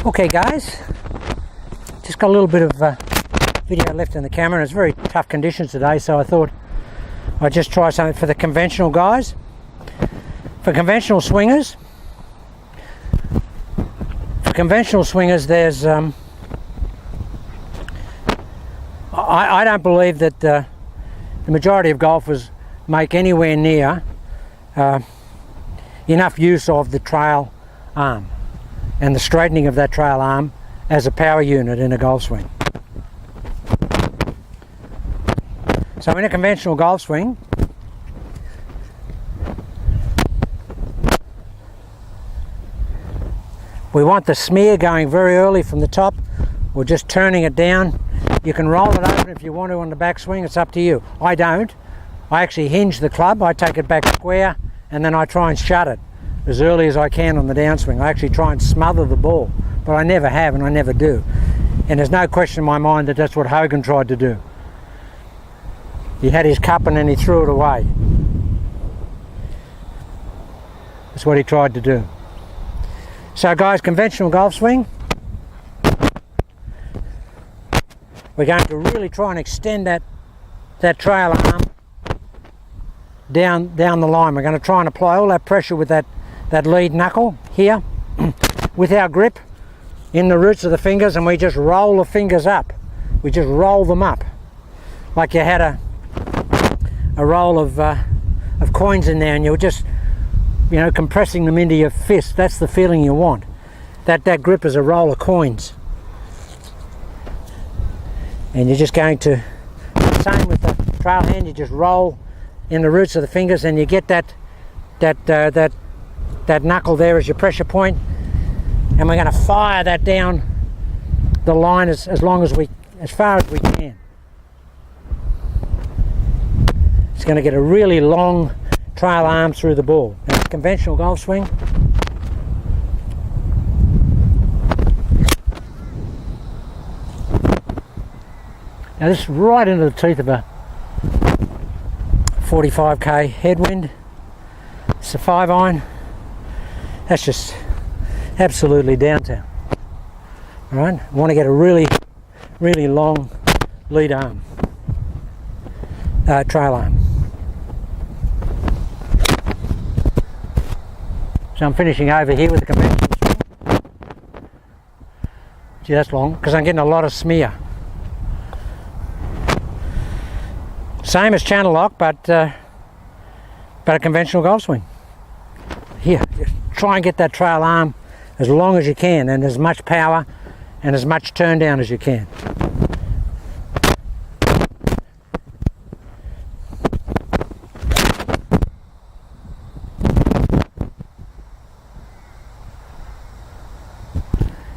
Okay guys, just got a little bit of video left in the camera. It's very tough conditions today, so I thought I'd just try something for the conventional guys. For conventional swingers, there's I don't believe that the majority of golfers make anywhere near enough use of the trail arm and the straightening of that trail arm as a power unit in a golf swing. So in a conventional golf swing, we want the smear going very early from the top, or just turning it down. You can roll it open if you want to on the backswing, it's up to you. I don't. I actually hinge the club, I take it back square, and then I try and shut it as early as I can on the downswing. I actually try and smother the ball, but I never have and I never do. And there's no question in my mind that that's what Hogan tried to do. He had his cup and then he threw it away. That's what he tried to do. So guys, conventional golf swing, we're going to really try and extend that trail arm down the line. We're going to try and apply all that pressure with that lead knuckle here with our grip in the roots of the fingers, and we just roll the fingers up. We just roll them up like you had a roll of coins in there, and you're just, you know, compressing them into your fist. That's the feeling you want. That grip is a roll of coins. And you're just going to, same with the trail hand, you just roll in the roots of the fingers, and you get that knuckle there as your pressure point, and we're going to fire that down the line as far as we can. It's going to get a really long trail arm through the ball. Now, conventional golf swing, now this is right into the teeth of a 45k headwind. It's a 5-iron. That's just absolutely downtown. All right, I want to get a really long lead arm, trail arm. So I'm finishing over here with the conventional swing. Gee, that's long, because I'm getting a lot of smear. Same as channel lock, but a conventional golf swing. Here, just try and get that trail arm as long as you can, and as much power and as much turn down as you can.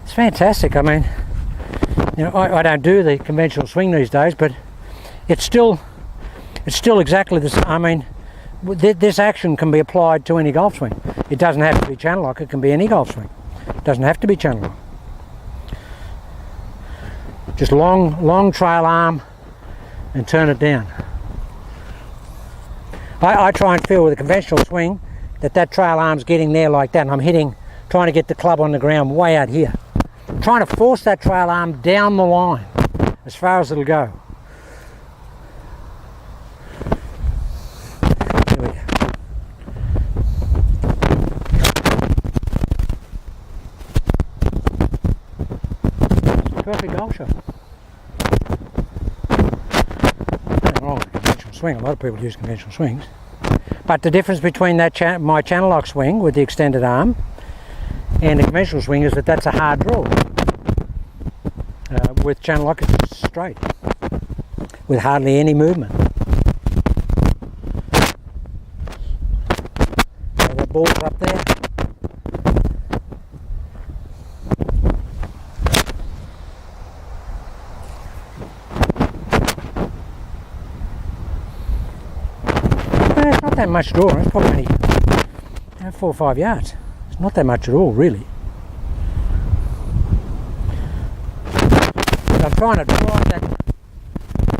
It's fantastic. I mean, you know, I don't do the conventional swing these days, but it's still exactly the same. I mean, this action can be applied to any golf swing. It doesn't have to be channel lock, it can be any golf swing. It doesn't have to be channel lock. Just long trail arm and turn it down. I try and feel with a conventional swing that trail arm's getting there like that, and I'm trying to get the club on the ground way out here. I'm trying to force that trail arm down the line as far as it'll go. Perfect golf shot. Nothing wrong with a conventional swing. A lot of people use conventional swings, but the difference between my channel lock swing with the extended arm and a conventional swing is that that's a hard draw. With channel lock, it's just straight with hardly any movement. So the ball's up there. It's not that much draw. It's probably only 4 or 5 yards. It's not that much at all, really. But I'm trying to drive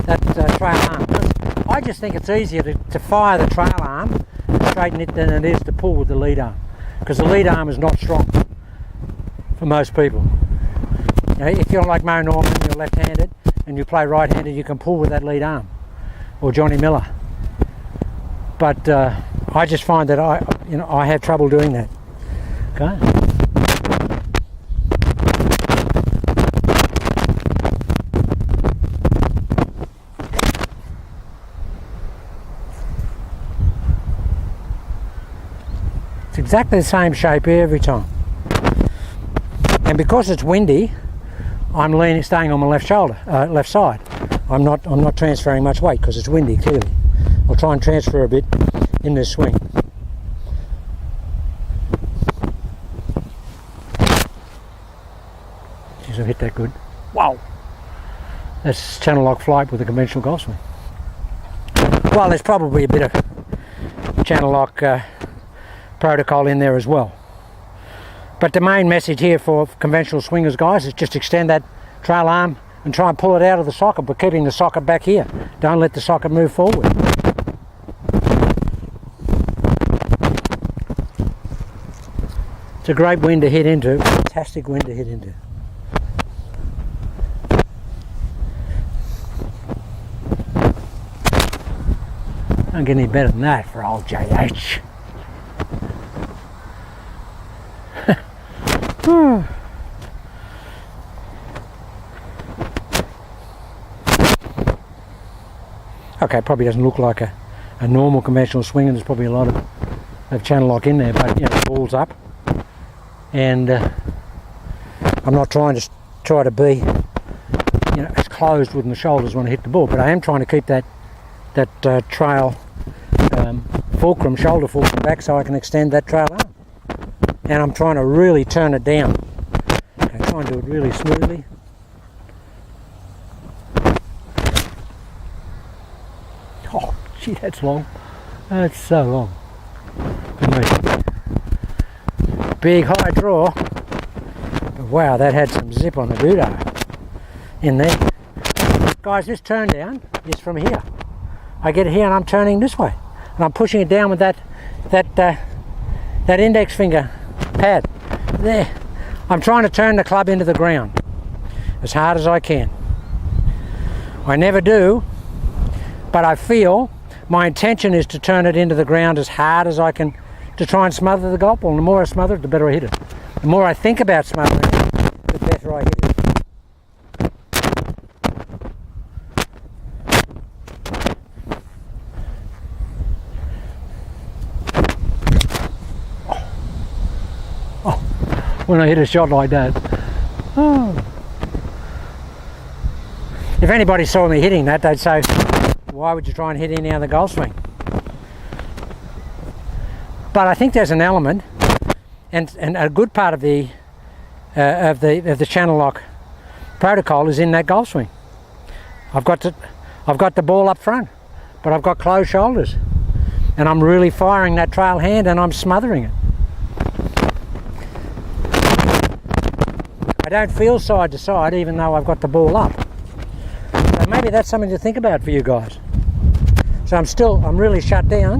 that trail arm. I just think it's easier to fire the trail arm and straighten it than it is to pull with the lead arm, because the lead arm is not strong for most people. know, if you're like Mo Norman, you're left-handed, and you play right-handed, you can pull with that lead arm, or Johnny Miller. But I just find that I have trouble doing that. Okay. It's exactly the same shape every time. And because it's windy, I'm staying on my left shoulder, left side. I'm not transferring much weight because it's windy, clearly. I'll try and transfer a bit in this swing. Jeez, I've hit that good. Wow! That's channel lock flight with a conventional golf swing. Well, there's probably a bit of channel lock protocol in there as well. But the main message here for conventional swingers, guys, is just extend that trail arm and try and pull it out of the socket, but keeping the socket back here. Don't let the socket move forward. It's a great wind to hit into, fantastic wind to hit into. Don't get any better than that for old JH. Okay, probably doesn't look like a normal conventional swing, and there's probably a lot of channel lock in there, but the ball's up, and I'm not trying to be as closed with my shoulders when I hit the ball, but I am trying to keep that trail shoulder fulcrum back so I can extend that trail arm. And I'm trying to really turn it down. Okay, try and do it really smoothly. Oh, gee, that's long. That's so long. Big high draw. But wow, that had some zip on the doodah in there. Guys, this turn down is from here. I get it here and I'm turning this way. And I'm pushing it down with that index finger pad. There. I'm trying to turn the club into the ground as hard as I can. I never do, but I feel my intention is to turn it into the ground as hard as I can to try and smother the golf ball. And the more I smother it, the better I hit it. The more I think about smothering it, the better I hit it. When I hit a shot like that. Oh. If anybody saw me hitting that, they'd say, why would you try and hit any other golf swing? But I think there's an element, and a good part of the channel lock protocol is in that golf swing. I've got the ball up front, but I've got closed shoulders, and I'm really firing that trail hand, and I'm smothering it. I don't feel side to side even though I've got the ball up. So maybe that's something to think about for you guys. So I'm really shut down.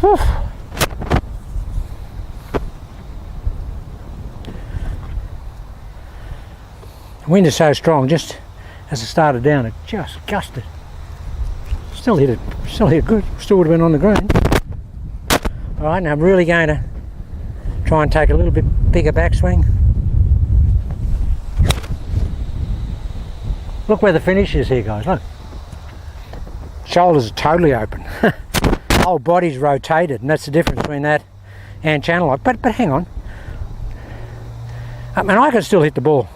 Whew. The wind is so strong, just as it started down, it just gusted. Still hit it good. Still would have been on the green. All right, now I'm really going to try and take a little bit bigger backswing. Look where the finish is here, guys. Look, shoulders are totally open. Whole body's rotated, and that's the difference between that and channel lock. But hang on. I mean, I can still hit the ball,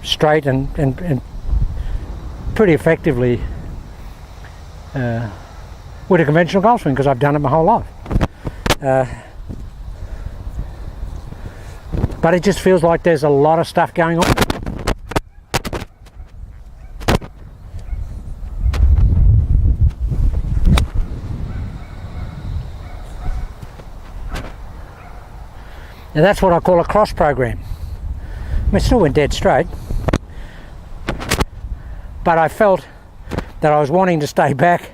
straight and pretty effectively with a conventional golf swing because I've done it my whole life. But it just feels like there's a lot of stuff going on. Now that's what I call a cross program. I mean, it still went dead straight, but I felt that I was wanting to stay back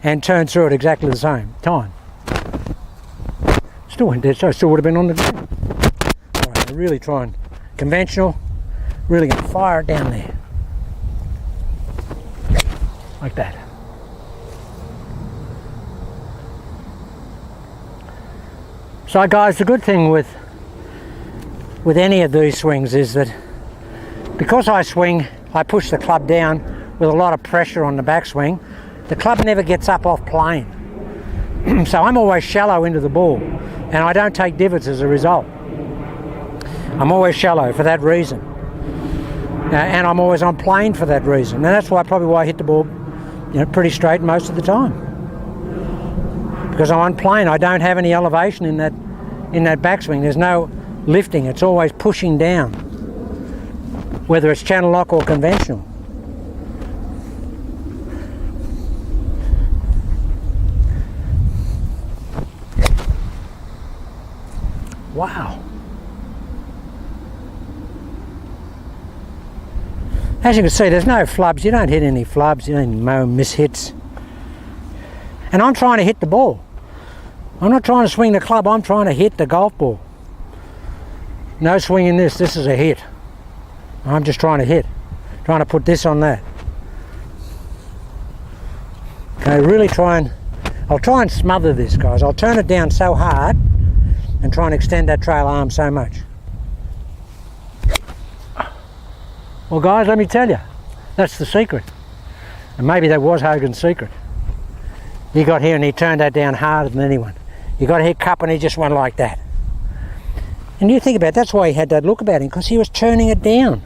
and turn through at exactly the same time. Still went dead, so I still would have been on the ground. Alright, really trying conventional, really going to fire it down there. Like that. So guys, the good thing with any of these swings is that because I swing, I push the club down with a lot of pressure on the backswing, the club never gets up off plane. So I'm always shallow into the ball, and I don't take divots as a result. I'm always shallow for that reason. And I'm always on plane for that reason. And that's probably why I hit the ball, pretty straight most of the time. Because I'm on plane, I don't have any elevation in that backswing. There's no lifting, it's always pushing down, whether it's channel lock or conventional. Wow. As you can see, there's no flubs. You don't hit any flubs, you don't miss hits. And I'm trying to hit the ball. I'm not trying to swing the club, I'm trying to hit the golf ball. No swinging this is a hit. I'm just trying to hit. Trying to put this on that. Okay, really I'll try and smother this, guys. I'll turn it down so hard and try and extend that trail arm so much. Well guys, let me tell you, that's the secret. And maybe that was Hogan's secret. He got here and he turned that down harder than anyone. He got hit cup and he just went like that. And you think about it, that's why he had that look about him, because he was turning it down.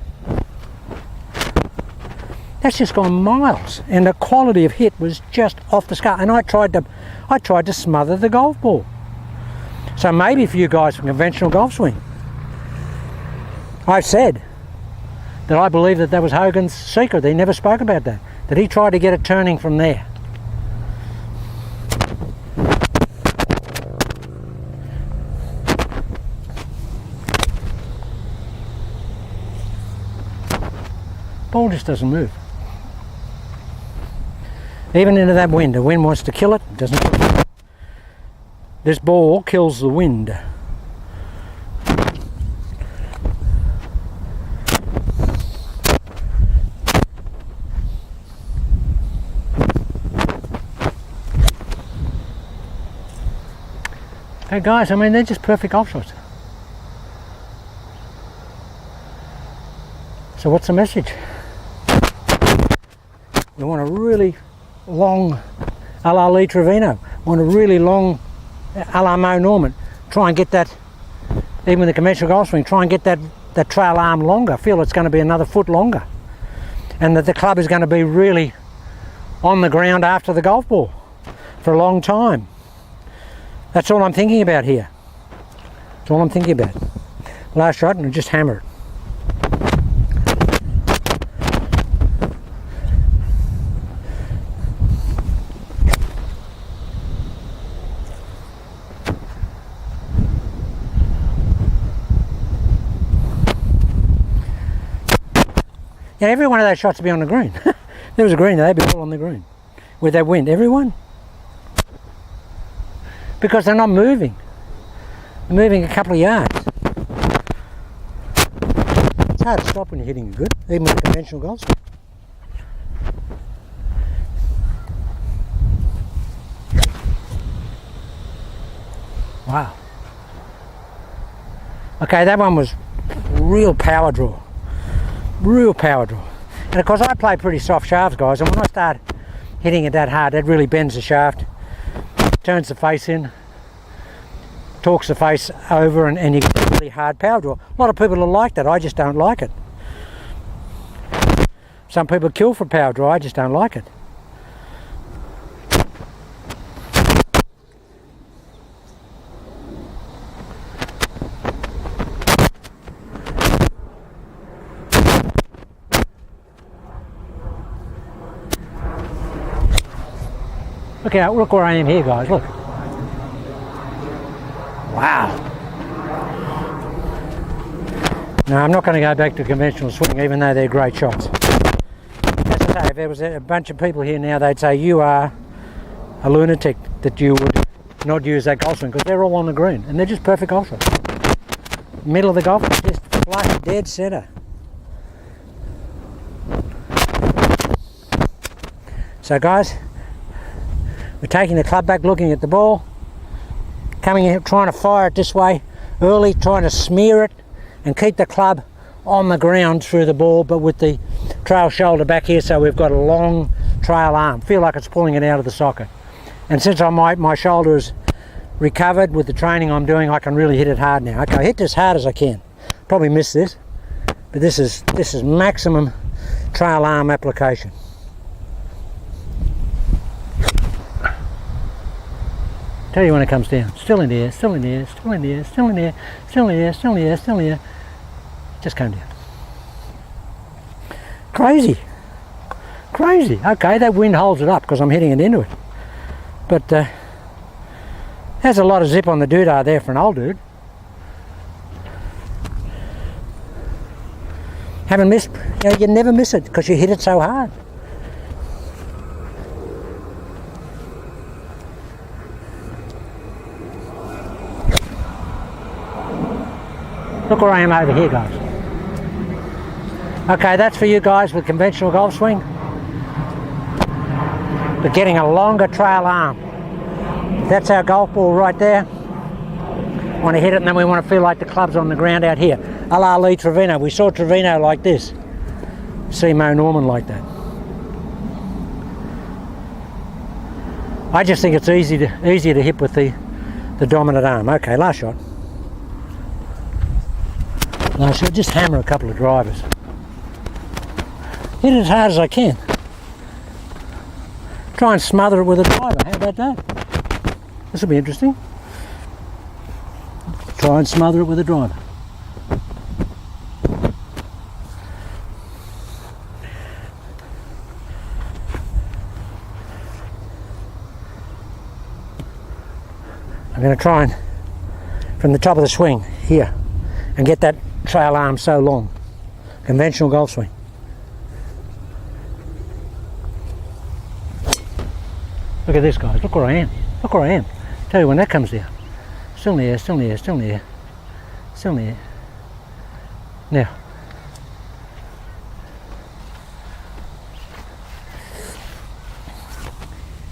That's just gone miles, and the quality of hit was just off the scale. And I tried to smother the golf ball. So maybe for you guys from conventional golf swing, I've said that I believe that was Hogan's secret. He never spoke about that he tried to get it turning from there. Ball just doesn't move. Even into that wind. The wind wants to kill it, doesn't kill it. This ball kills the wind. Hey guys, I mean, they're just perfect golf shots. So what's the message? We want a really long a la Lee Trevino. Want a really long a la Mo Norman. Try and get that, even with the conventional golf swing, try and get that trail arm longer. Feel it's going to be another foot longer. And that the club is going to be really on the ground after the golf ball for a long time. That's all I'm thinking about here. That's all I'm thinking about. Last shot and just hammer it. Yeah, every one of those shots would be on the green. There was a green, they'd be all on the green. With that wind, everyone. Because they're not moving. They're moving a couple of yards. It's hard to stop when you're hitting it good, even with a conventional golf swing. Wow. Okay, that one was real power draw. Real power draw. And of course I play pretty soft shafts, guys, and when I start hitting it that hard, that really bends the shaft, turns the face in, torques the face over, and you get a really hard power draw. A lot of people are like that, I just don't like it. Some people kill for power draw, I just don't like it. Okay, look where I am here, guys, look. Wow. No, I'm not going to go back to conventional swing, even though they're great shots. That's say, if there was a bunch of people here now, they'd say you are a lunatic that you would not use that golf swing, because they're all on the green and they're just perfect golf shots. Middle of the golf, just flush, dead centre. So guys, we're taking the club back, looking at the ball, coming in, trying to fire it this way early, trying to smear it and keep the club on the ground through the ball, but with the trail shoulder back here, so we've got a long trail arm. Feel like it's pulling it out of the socket. And since my shoulder is recovered with the training I'm doing, I can really hit it hard now. Okay, I hit this hard as I can. Probably missed this, but this is maximum trail arm application. Tell you when it comes down. Still in the air, still in the air, still in the air, still in the air, still in the air, still in the air, still in the air. Just came down. Crazy. Crazy. Okay, that wind holds it up because I'm hitting it into it. But there's a lot of zip on the doodah there for an old dude. Haven't missed, you never miss it because you hit it so hard. Look where I am over here, guys. Okay, that's for you guys with conventional golf swing. But getting a longer trail arm. That's our golf ball right there. Want to hit it, and then we want to feel like the club's on the ground out here. A la Lee Trevino. We saw Trevino like this. See Mo Norman like that. I just think it's easier to hit with the dominant arm. Okay, last shot. Last shot. Just hammer a couple of drivers. Hit it as hard as I can. Try and smother it with a driver. How about that? This will be interesting. Try and smother it with a driver. I'm going to try and, from the top of the swing here, and get that trail arm so long. Conventional golf swing. Look at this, guys. Look where I am. Look where I am. Tell you when that comes down. Still in the air, still in the air, still in the air. Still in the air. Now.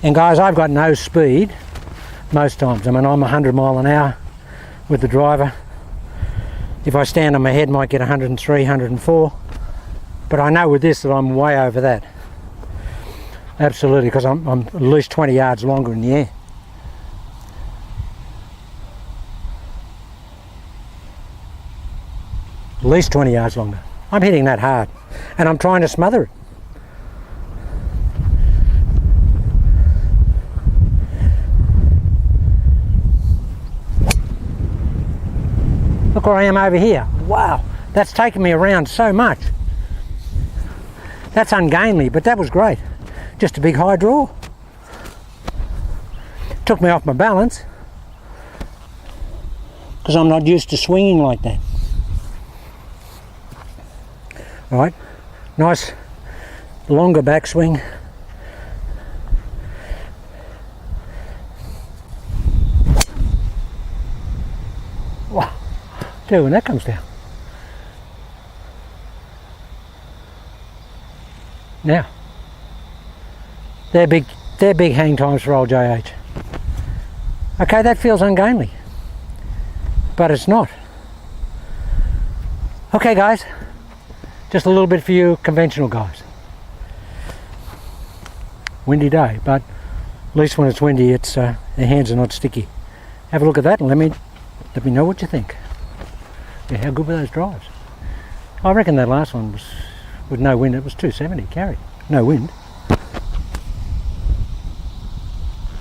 And guys, I've got no speed most times. I mean, I'm 100 mile an hour with the driver. If I stand on my head, might get 103, 104. But I know with this that I'm way over that. Absolutely, because I'm at least 20 yards longer in the air. At least 20 yards longer. I'm hitting that hard. And I'm trying to smother it. Look where I am over here. Wow, that's taken me around so much. That's ungainly, but that was great. Just a big high draw. Took me off my balance because I'm not used to swinging like that. All right, nice longer backswing. Wow, dude, when that comes down. Now. They're big hang times for old JH. Okay, that feels ungainly, but it's not. Okay guys, just a little bit for you conventional guys. Windy day, but at least when it's windy, it's the hands are not sticky. Have a look at that and let me know what you think. Yeah, how good were those drives? I reckon that last one was, with no wind, it was 270 carry. No wind.